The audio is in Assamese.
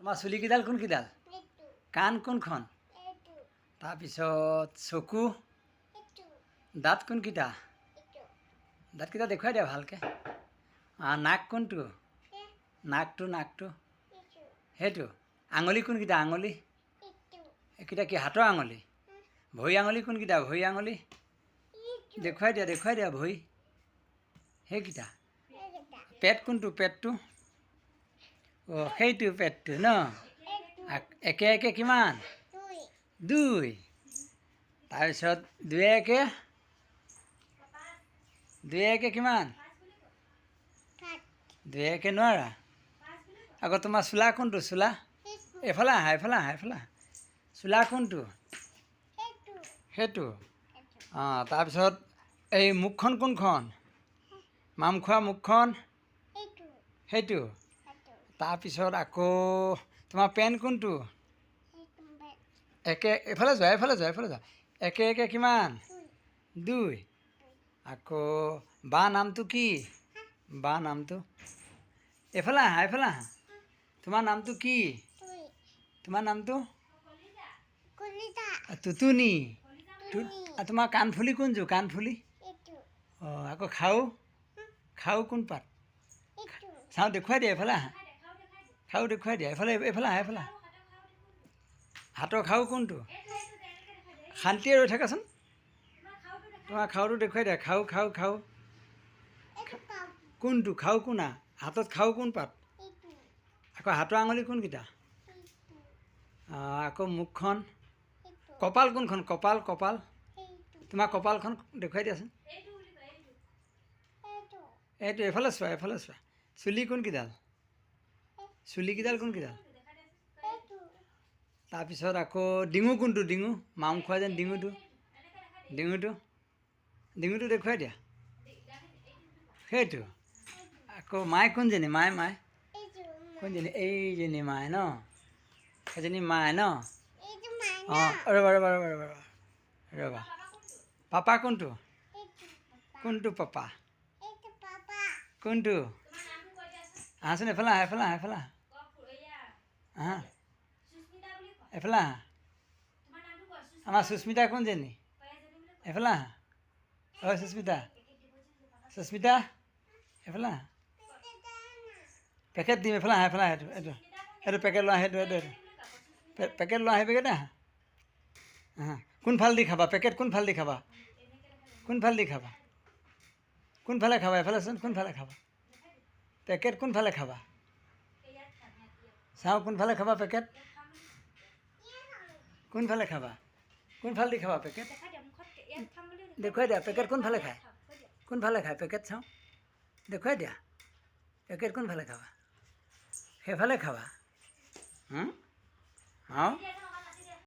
তোমাৰ চুলিকেইডাল কোনকেইডাল? কাণ কোনখন? তাৰপিছত চকু, দাঁত কোনকেইটা? দাঁতকেইটা দেখুৱাই দিয়া ভালকৈ। নাক কোনটো? নাকটো সেইটো। আঙুলি কোনকেইটা? আঙুলি এইকেইটা কি হাতৰ আঙুলি? ভৰি আঙুলি কোনকেইটা? ভৰি আঙুলি দেখুৱাই দিয়া ভৰি সেইকেইটা। পেট কোনটো? পেটটো সেইটো পেটটো ন। একে একে কিমান? 2। তাৰপিছত 2 একে কিমান? 2 একে নোৱাৰা। আকৌ তোমাৰ চোলা কোনটো? চোলা এইফালে আহা। চোলা কোনটো? সেইটো। তাৰপিছত এই মুখখন কোনখন? মাম খোৱা মুখখন সেইটো। তাৰপিছত আকৌ তোমাৰ পেন কোনটো? এইফালে যোৱা। একে কিমান? 2। আকৌ বা নামটো কি? বা নামটো এইফালে আহা। তোমাৰ নামটো কি? তোমাৰ নামটো টুটুনি। তোমাৰ কাণফুলি কোনযোৰ? কাণফুলি আকৌ খাও কোন পাত? চাওঁ দেখুৱাই দিয়া। এইফালে আহা। খাও দেখুৱাই দিয়া। এইফালে আহা। হাতৰ খাও কোনটো? শান্তিয়ে ৰৈ থাকাচোন। তোমাৰ খাওটো দেখুৱাই দিয়া। খাও কোনটো? খাও কোনা? হাতত খাও কোন পাত? আকৌ হাতৰ আঙুলি কোনকেইটা? আকৌ মুখখন। কপাল কোনখন? কপাল তোমাৰ কপালখন দেখুৱাই দিয়াচোন। এইটো এইফালে চোৱা। চুলি কোনকেইডাল? চুলিকেইডাল কোনকেইডাল? তাৰপিছত আকৌ ডিঙু কোনটো? ডিঙু মাম খোৱা যেন ডিঙুটো দেখুৱাই দিয়া। সেইটো। আকৌ মায়ে কোনজনী? মায়ে কোনজনী? এইজনী মায়ে ন। সেইজনী মায়ে ন। ৰ'বা। পাপা কোনটো? কোনটো পাপা? কোনটো? আহাচোন এইফালে আহা। এইফালে আহা। আমাৰ সুস্মিতা কোনজনী? এইফালে আহা। সুস্মিতা এইফালে আহা। পেকেট দিম। এইফালে আহা। এইটো পেকেট লোৱা। পেকেট লোৱা। পেকেট আহা। কোনফালে দি খাবা? পেকেট কোনফালে দি খাবা? কোনফালে খাবা? এইফালে চোন। কোনফালে খাবা? পেকেট কোনফালে খাবা? চাওঁ কোনফালে খাবা পেকেট? কোনফালে খাবা? কোনফালে দি খাবা পেকেট? দেখুৱাই দিয়া। পেকেট কোনফালে খায়? পেকেট চাওঁ দেখুৱাই দিয়া। পেকেট কোনফালে খাবা? সেইফালে খাবা।